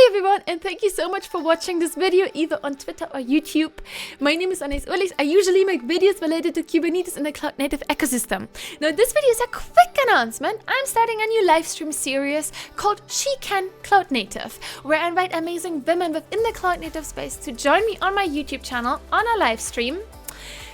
everyone, and thank you so much for watching this video either on Twitter or YouTube. My name is Anais Ulrich. I usually make videos related to Kubernetes in the cloud native ecosystem. Now this video is a quick announcement. I'm starting a new live stream series called She Can Cloud Native, where I invite amazing women within the cloud native space to join me on my YouTube channel on a live stream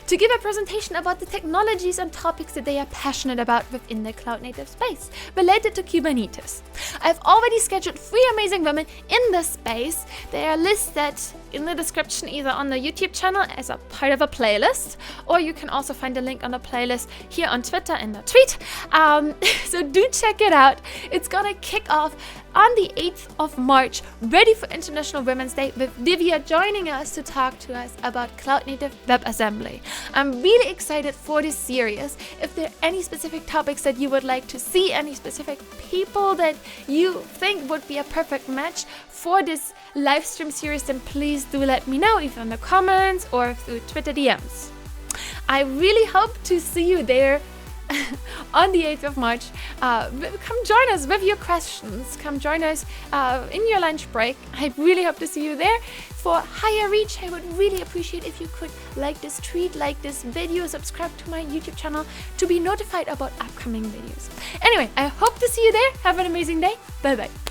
to give a presentation about the technologies and topics that they are passionate about within the cloud native space related to Kubernetes. I've already scheduled 3 amazing women in this space. They are listed in the description either on the YouTube channel as a part of a playlist, or you can also find a link on the playlist here on Twitter in the tweet. So do check it out. It's gonna kick off on the 8th of March, ready for International Women's Day, with Divya joining us to talk to us about Cloud Native WebAssembly. I'm really excited for this series. If there are any specific topics that you would like to see, any specific people that you think would be a perfect match for this live stream series, then please do let me know, either in the comments or through Twitter DMs. I really hope to see you there on the 8th of March. Come join us with your questions. Come join us in your lunch break. I really hope to see you there. For higher reach, I would really appreciate if you could like this tweet, like this video, subscribe to my YouTube channel to be notified about upcoming videos. Anyway, I hope to see you there. Have an amazing day. Bye bye.